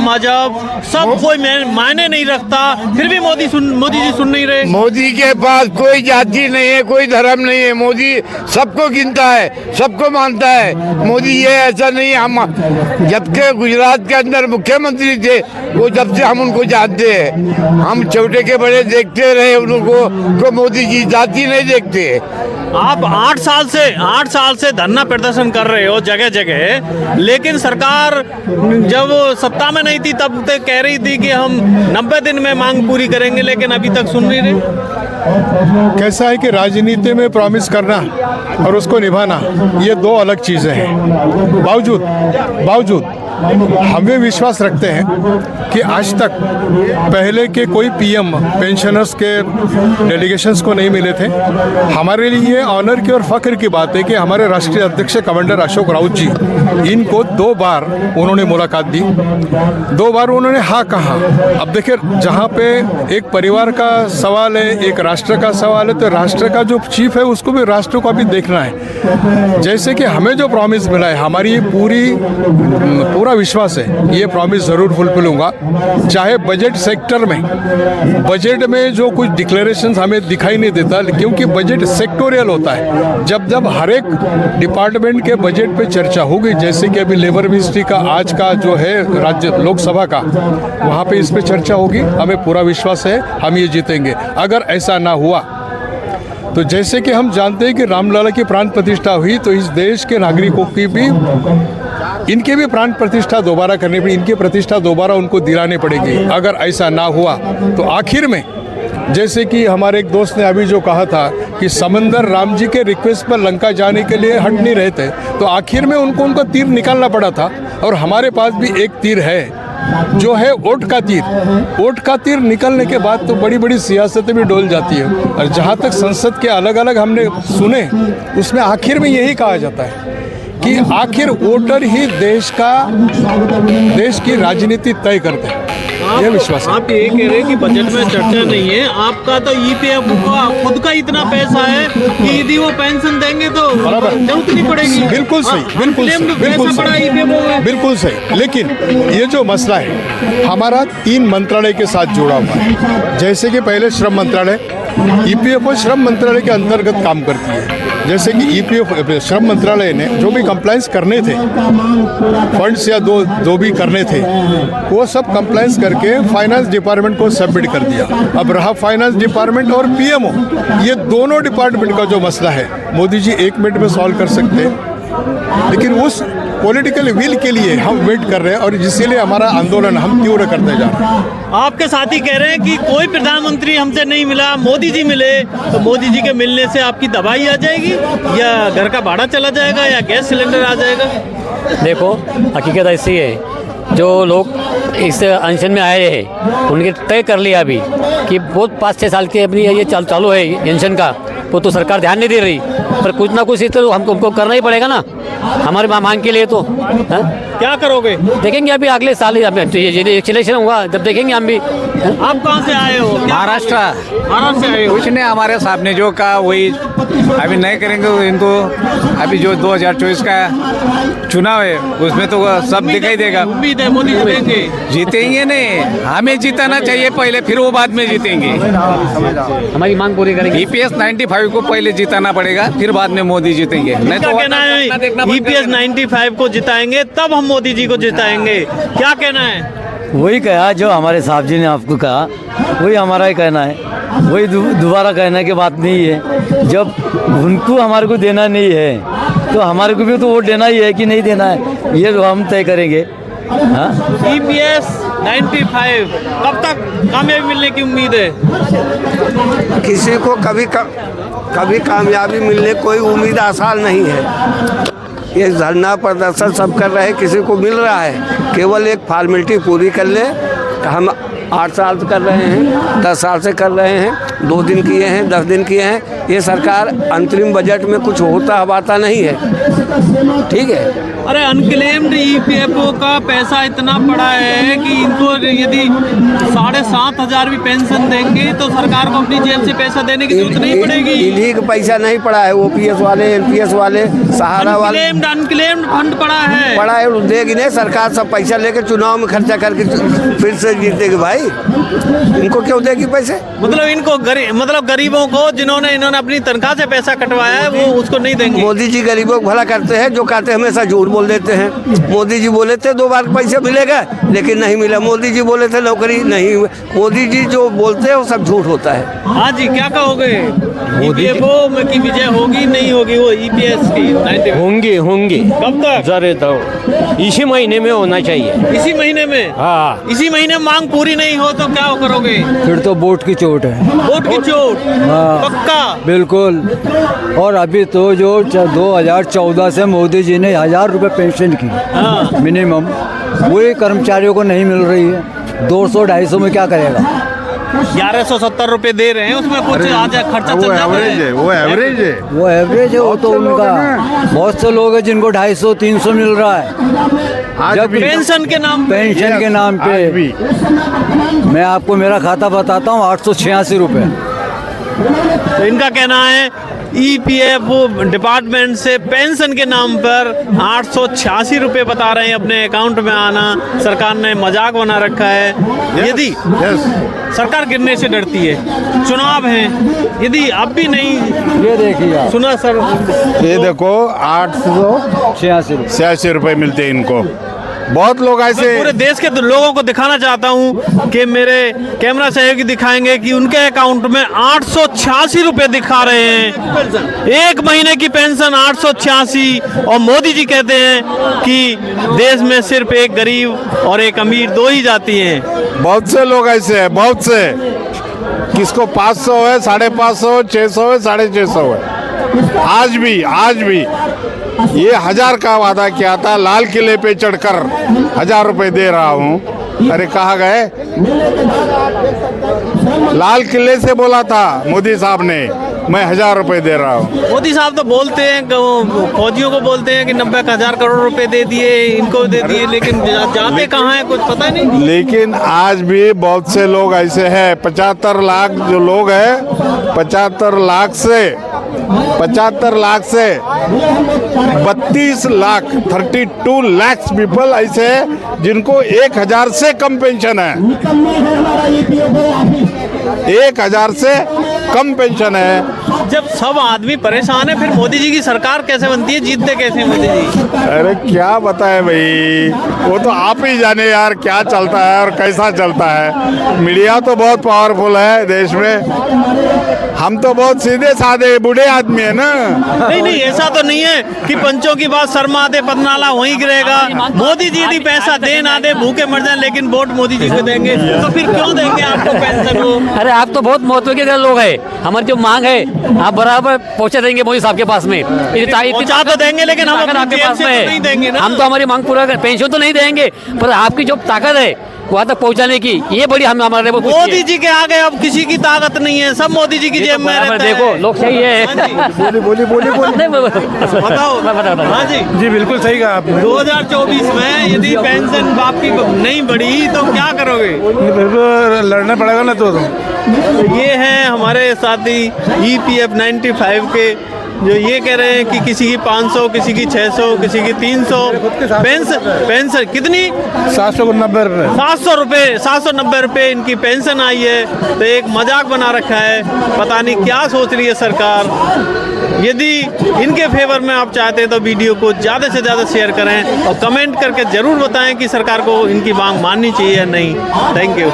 मजहब सब कोई मायने नहीं रखता, फिर भी मोदी जी सुन नहीं रहे। मोदी के पास कोई जाति नहीं है, कोई धर्म नहीं है। मोदी सबको गिनता है, सबको मानता है। मोदी ये ऐसा नहीं, हम जबकि गुजरात के अंदर मुख्यमंत्री थे वो जब से हम उनको जानते हैं, हम छोटे के बड़े देखते रहे उनको, को मोदी जी जाति नहीं देखते। आप 8 साल से धरना प्रदर्शन कर रहे हो जगह जगह, लेकिन सरकार जब सत्ता में नहीं थी तब तक कह रही थी कि हम 90 दिन में मांग पूरी करेंगे, लेकिन अभी तक सुन नहीं रहे। कैसा है कि राजनीति में प्रॉमिस करना और उसको निभाना ये दो अलग चीज़ें हैं। बावजूद हमें विश्वास रखते हैं कि आज तक पहले के कोई पीएम पेंशनर्स के डेलीगेशंस को नहीं मिले थे। हमारे लिए ऑनर की और फख्र की बात है कि हमारे राष्ट्रीय अध्यक्ष कमांडर अशोक राउत जी, इनको 2 बार उन्होंने मुलाकात दी, 2 बार उन्होंने हाँ कहा। अब देखिए, जहाँ पे एक परिवार का सवाल है, एक राष्ट्र का सवाल है, तो राष्ट्र का जो चीफ है उसको भी राष्ट्र को भी देखना है। जैसे कि हमें जो प्रॉमिस मिला है, हमारी पूरा विश्वास है ये प्रॉमिस ज़रूर फुलफिलूंगा। चाहे बजट सेक्टर में, बजट में जो कुछ डिक्लेरेशंस हमें दिखाई नहीं देता, क्योंकि बजट सेक्टोरियल होता है। जब हर एक डिपार्टमेंट के बजट पे चर्चा होगी, जैसे कि अभी लेबर मिनिस्ट्री का आज का जो है राज्य लोकसभा का, वहाँ पे इस पे चर्चा होगी। हमें पूरा विश्वास है हम ये जीतेंगे। अगर ऐसा ना हुआ तो जैसे कि हम जानते हैं कि रामलला की प्राण प्रतिष्ठा हुई, तो इस देश के नागरिकों की भी, इनके भी प्राण प्रतिष्ठा दोबारा करनी पड़ी, इनकी प्रतिष्ठा दोबारा उनको दिलानी पड़ेगी। अगर ऐसा ना हुआ तो आखिर में, जैसे कि हमारे एक दोस्त ने अभी जो कहा था कि समंदर राम जी के रिक्वेस्ट पर लंका जाने के लिए हट नहीं रहे थे, तो आखिर में उनको उनका तीर निकालना पड़ा था। और हमारे पास भी एक तीर है जो है वोट का तीर। वोट का तीर निकलने के बाद तो बड़ी बड़ी सियासतें भी डोल जाती है। और जहाँ तक संसद के अलग अलग हमने सुने, उसमें आखिर में यही कहा जाता है कि आखिर वोटर ही देश की राजनीति तय करते हैं। ये विश्वास है। आप ये कह रहे हैं कि बजट में चर्चा नहीं है, आपका तो ईपीएफ का खुद का इतना पैसा है कि यदि वो पेंशन देंगे तो जरूरत नहीं पड़ेगी। बिल्कुल सही, बिल्कुल सही। लेकिन ये जो मसला है हमारा 3 मंत्रालय के साथ जुड़ा हुआ है। जैसे कि पहले श्रम मंत्रालय, ईपीएफओ श्रम मंत्रालय के अंतर्गत काम करती है। जैसे कि ईपीएफ श्रम मंत्रालय ने जो भी कंप्लायंस करने थे, फंड्स या जो भी करने थे, वो सब कंप्लायंस करके फाइनेंस डिपार्टमेंट को सबमिट कर दिया। अब रहा फाइनेंस डिपार्टमेंट और पीएमओ, ये दोनों डिपार्टमेंट का जो मसला है मोदी जी 1 मिनट में सॉल्व कर सकते हैं, लेकिन उस पॉलिटिकल विल के लिए हम वेट कर रहे हैं और इसीलिए हमारा आंदोलन हम तीव्र करते जा रहे हैं। आपके साथी कह रहे हैं कि कोई प्रधानमंत्री हमसे नहीं मिला, मोदी जी मिले, तो मोदी जी के मिलने से आपकी दवाई आ जाएगी या घर का भाड़ा चला जाएगा या गैस सिलेंडर आ जाएगा? देखो, हकीकत ऐसी है, जो लोग इस अनशन में आए हैं उनके तय कर लिया अभी कि बहुत 5-6 साल की अपनी ये चालू है पेंशन का, वो तो सरकार ध्यान नहीं दे रही, पर कुछ ना कुछ तो हमको करना ही पड़ेगा ना हमारे मांग के लिए। तो क्या करोगे? देखेंगे अभी अगले साल ही इलेक्शन होगा जब देखेंगे हम भी। आप कहाँ से आए हो? महाराष्ट्र से आए हो? कुछ नहीं, हमारे साहब ने जो कहा वही अभी नहीं करेंगे इनको। अभी जो 2024 का चुनाव है उसमें तो सब दिखाई देगा। उम्मीद है मोदी जीतेंगे? जीतेंगे नहीं, हमें जीताना चाहिए पहले, फिर वो बाद में जीतेंगे। हमारी मांग पूरी करेंगे। ईपीएस 95 को पहले जिताना पड़ेगा, फिर बाद में मोदी जीतेंगे। नहीं तो कहना है ईपीएस 95 को जिताएंगे तब हम मोदी जी को जिताएंगे, क्या कहना है? वही कहा जो हमारे साहब जी ने आपको कहा, वही हमारा ही कहना है। वही दोबारा कहने की बात नहीं है। जब उनको हमारे को देना नहीं है तो हमारे को भी तो वोट देना ही है कि नहीं देना है, ये तो हम तय करेंगे। ईपीएस 95 कब तक कामयाबी मिलने की उम्मीद है? किसी को कभी कामयाबी मिलने कोई उम्मीद आसान नहीं है। ये धरना प्रदर्शन सब कर रहे हैं, किसी को मिल रहा है, केवल एक फॉर्मेलिटी पूरी कर ले। हम 8 साल से कर रहे हैं, 10 साल से कर रहे हैं, 2 दिन किए हैं, 10 दिन किए हैं। ये सरकार अंतरिम बजट में कुछ होता हवाता नहीं है। ठीक है। अरे अनक्लेम्ड ईपीएफओ का पैसा इतना पड़ा है कि इनको यदि 7,500 भी पेंशन देंगे तो सरकार को अपनी जेब से पैसा देने की जरूरत नहीं पड़ेगी। इन्हीं का पैसा नहीं पड़ा है, ओपीएस वाले, एनपीएस वाले, सहारा वाले अनक्लेम्ड फंड पड़ा है देगी नहीं सरकार। सब पैसा लेके चुनाव में खर्चा करके फिर से जीतेगी भाई। इनको क्यों देगी पैसे? मतलब इनको गरीबों को इन्होंने अपनी तनख्वाह से पैसा कटवाया है वो उसको नहीं देंगे। मोदी जी गरीबों को भला करते हैं, जो कहते हैं हमेशा झूठ बोल देते हैं। मोदी जी बोले थे 2 बार पैसे मिलेगा, लेकिन नहीं मिला। मोदी जी बोले थे नौकरी नहीं। मोदी जी जो बोलते हैं वो सब झूठ होता है। हाँ जी, क्या कहोगे? ईपीएफओ में की विजय होगी नहीं होगी? वो ईपीएस की होंगी कब तक? जरे तो इसी महीने में होना चाहिए। इसी महीने में? हाँ, इसी महीने में मांग पूरी नहीं हो तो क्या करोगे? फिर तो वोट की चोट है। वोट की चोट? हाँ। पक्का? बिल्कुल। और अभी तो जो 2014 से मोदी जी ने 1000 रुपये पेंशन की हाँ। मिनिमम, वही कर्मचारियों को नहीं मिल रही है। 200-250 में क्या करेगा? 1170 रुपए दे रहे हैं, उसमें कुछ आज खर्चा चल जाता है। वो एवरेज है। वो एवरेज है, वो तो उनका। बहुत से लोग हैं जिनको 250-300 मिल रहा है जब पेंशन के नाम पे। पेंशन के नाम पे। मैं आपको मेरा खाता बताता हूँ, 886 रुपये। तो इनका कहना है ईपीएफओ डिपार्टमेंट से पेंशन के नाम पर 886 रुपये बता रहे हैं अपने अकाउंट में आना। सरकार ने मजाक बना रखा है। यदि सरकार गिरने से डरती है, चुनाव है, यदि अब भी नहीं, ये देखिए सुना सर, ये देखो 886 रुपये मिलते हैं इनको। बहुत लोग ऐसे मैं पूरे देश के लोगों को दिखाना चाहता हूं कि मेरे कैमरा सहयोगी दिखाएंगे कि उनके अकाउंट में 886 रुपए दिखा रहे हैं। एक महीने की पेंशन 886। और मोदी जी कहते हैं कि देश में सिर्फ एक गरीब और एक अमीर 2 ही जाती हैं। बहुत से लोग ऐसे हैं, बहुत से। किसको 500 है, 550, 600 है, 650 है। आज भी ये 1000 का वादा किया था, लाल किले पे चढ़कर 1000 रुपए दे रहा हूँ। अरे कहाँ गए? लाल किले से बोला था मोदी साहब ने, मैं 1000 रुपए दे रहा हूँ। मोदी साहब तो बोलते हैं, फौजियों को बोलते हैं कि 90,000 करोड़ रुपए दे दिए, इनको दे दिए, लेकिन जाते कहाँ हैं कुछ पता नहीं। लेकिन आज भी बहुत से लोग ऐसे हैं। 75 लाख जो लोग हैं, 75 लाख से 32 लाख 32 लाख पीपल ऐसे हैं जिनको 1000 से कम पेंशन है। 1000 से कम पेंशन है। जब सब आदमी परेशान है, फिर मोदी जी की सरकार कैसे बनती है? जीतते कैसे मोदी जी? अरे क्या बताए भाई, वो तो आप ही जाने यार क्या चलता है और कैसा चलता है। मीडिया तो बहुत पावरफुल है देश में। हम तो बहुत सीधे साधे बूढ़े आदमी है ना। नहीं, ऐसा तो नहीं है कि पंचों की बात शर्मा दे पदनाला वहीं गिरेगा। मोदी जी यदि पैसा दे ना दे, भूखे मर जाए, लेकिन वोट मोदी जी को देंगे, तो फिर क्यों देंगे आपको पेंशन? वो अरे आप तो बहुत महत्व के लोग हैं। हमारी जो मांग है आप बराबर पहुंचा देंगे मोदी साहब के पास में। पहुंचा तो देंगे, लेकिन हम आपके पास में नहीं देंगे ना। हम तो हमारी मांग पूरा पेंशन तो नहीं देंगे, पर आपकी जो ताकत है वहाँ तक पहुँचाने की, ये बड़ी हमारे मोदी जी के आगे अब किसी की ताकत नहीं है, सब मोदी जी की जेब में रहता है। देखो लोग सही है। बताओ। हाँ जी, बिल्कुल सही कहा आपने। 2024 में यदि पेंशन आपकी नहीं बढ़ी तो क्या करोगे? बिल्कुल लड़ना पड़ेगा ना। तो ये हैं हमारे साथी EPF 95 के, जो ये कह रहे हैं कि किसी की 500, किसी की 600, किसी की 300 पेंशन कितनी? 790 रुपये। 790 रुपये इनकी पेंशन आई है। तो एक मजाक बना रखा है, पता नहीं क्या सोच रही है सरकार। यदि इनके फेवर में आप चाहते हैं तो वीडियो को ज़्यादा से ज़्यादा शेयर करें और कमेंट करके ज़रूर बताएं कि सरकार को इनकी मांग माननी चाहिए या नहीं। Thank you.